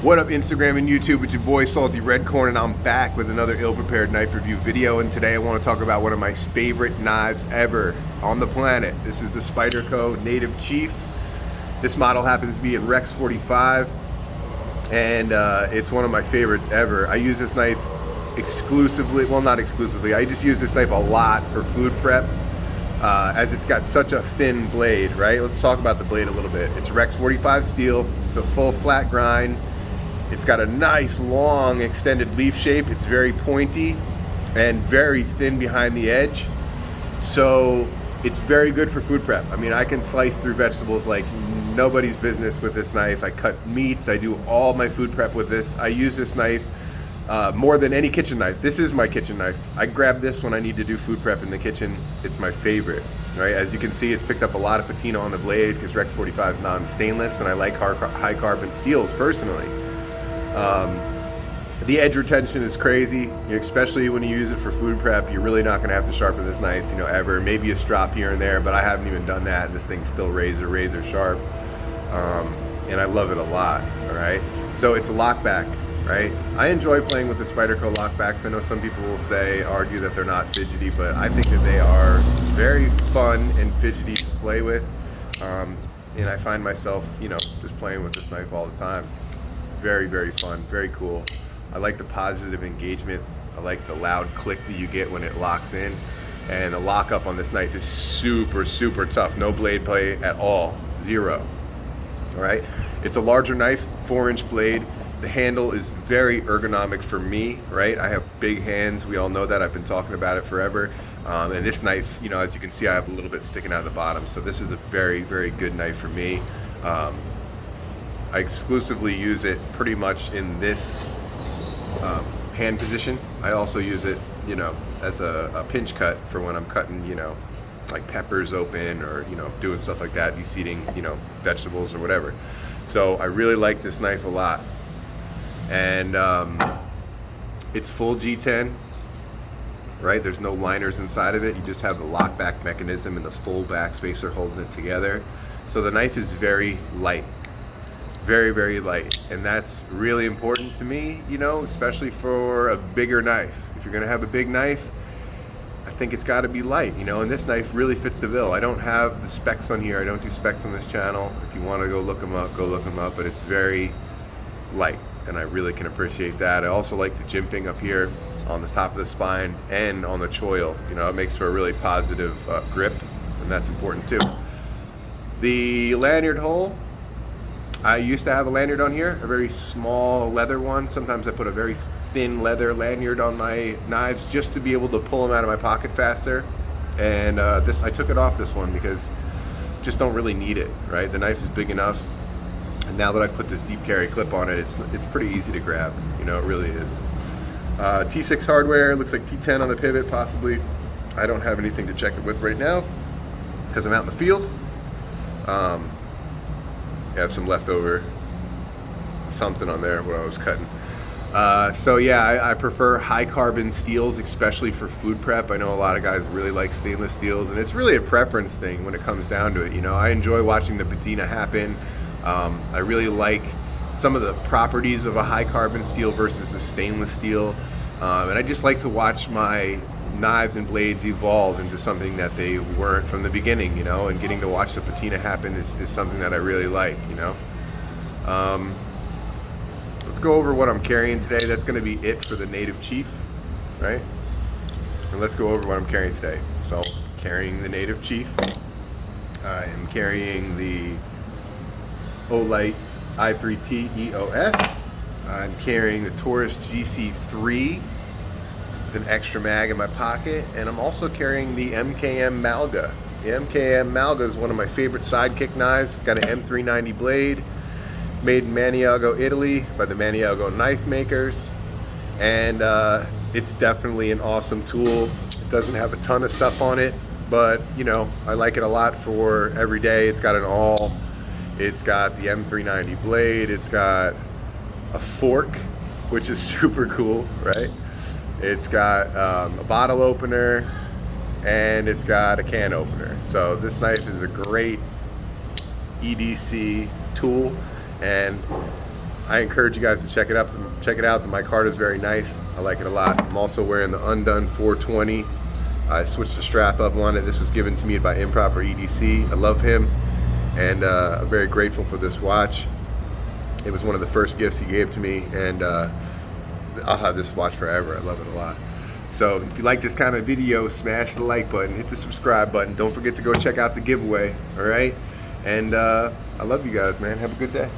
What up, Instagram and YouTube? It's your boy Salty Redcorn, and I'm back with another ill-prepared knife review video. And today I want to talk about one of my favorite knives ever on the planet. This is the Spyderco Native Chief. This model happens to be in Rex45, and it's one of my favorites ever. I use this knife exclusively, well, not exclusively, I just use this knife a lot for food prep, as it's got such a thin blade, right? Let's talk about the blade a little bit. It's Rex45 steel, it's a full flat grind. It's got a nice long extended leaf shape. It's very pointy and very thin behind the edge. So it's very good for food prep. I mean, I can slice through vegetables like nobody's business with this knife. I cut meats, I do all my food prep with this. I use this knife more than any kitchen knife. This is my kitchen knife. I grab this when I need to do food prep in the kitchen. It's my favorite, right? As you can see, it's picked up a lot of patina on the blade because Rex45 is non-stainless, and I like high carbon steels personally. The edge retention is crazy, especially when you use it for food prep. You're really not going to have to sharpen this knife, ever. Maybe a strop here and there, but I haven't even done that. This thing's still razor sharp, and I love it a lot. All right, so it's a lockback, right? I enjoy playing with the Spyderco lockbacks. I know some people will argue that they're not fidgety, but I think that they are very fun and fidgety to play with, and I find myself, just playing with this knife all the time. Very fun, very cool. I like the positive engagement. I like the loud click that you get when it locks in, and the lockup on this knife is super tough. No blade play at all, zero. All right, it's a larger knife, 4-inch blade. The handle is very ergonomic for me, right? I have big hands, we all know that. I've been talking about it forever. And this knife, as you can see, I have a little bit sticking out of the bottom, so this is a very good knife for me. I exclusively use it pretty much in this hand position. I also use it, as a pinch cut for when I'm cutting, like peppers open, or, doing stuff like that, deseeding, vegetables or whatever. So I really like this knife a lot. And it's full G10, right? There's no liners inside of it. You just have the lockback mechanism and the full back spacer holding it together. So the knife is very light. Very light, and that's really important to me, especially for a bigger knife. If you're gonna have a big knife, I think it's got to be light, and this knife really fits the bill. I don't have the specs on here. I don't do specs on this channel. If you want to go look them up, but it's very light, and I really can appreciate that. I also like the jimping up here on the top of the spine and on the choil. It makes for a really positive grip, and that's important too. The lanyard hole, I used to have a lanyard on here, a very small leather one. Sometimes I put a very thin leather lanyard on my knives just to be able to pull them out of my pocket faster. And I took it off this one because I just don't really need it, right? The knife is big enough. And now that I've put this deep carry clip on it, it's pretty easy to grab. It really is. T6 hardware, looks like T10 on the pivot, possibly. I don't have anything to check it with right now because I'm out in the field. I have some leftover something on there when I was cutting. So yeah, I prefer high carbon steels, especially for food prep. I know a lot of guys really like stainless steels, and it's really a preference thing when it comes down to it. I enjoy watching the patina happen. I really like some of the properties of a high carbon steel versus a stainless steel. And I just like to watch my knives and blades evolve into something that they weren't from the beginning, and getting to watch the patina happen is something that I really like, Let's go over what I'm carrying today. That's going to be it for the Native Chief, right? And let's go over what I'm carrying today. So, carrying the Native Chief. I am carrying the Olight i3T EOS. I'm carrying the Taurus GC3 with an extra mag in my pocket, and I'm also carrying the MKM Malga. The MKM Malga is one of my favorite sidekick knives. It's got an M390 blade, made in Maniago, Italy by the Maniago knife makers, and it's definitely an awesome tool. It doesn't have a ton of stuff on it, but I like it a lot for every day. It's got an awl, it's got the M390 blade, it's got a fork, which is super cool, right? It's got a bottle opener, and it's got a can opener. So this knife is a great EDC tool, and I encourage you guys to check it out. Check it out. The micarta is very nice. I like it a lot. I'm also wearing the Undone 420. I switched the strap up on it. This was given to me by Improper EDC. I love him, and I'm very grateful for this watch. It was one of the first gifts he gave to me, and I'll have this watch forever. I love it a lot. So if you like this kind of video, smash the like button, hit the subscribe button. Don't forget to go check out the giveaway, all right? And I love you guys, man. Have a good day.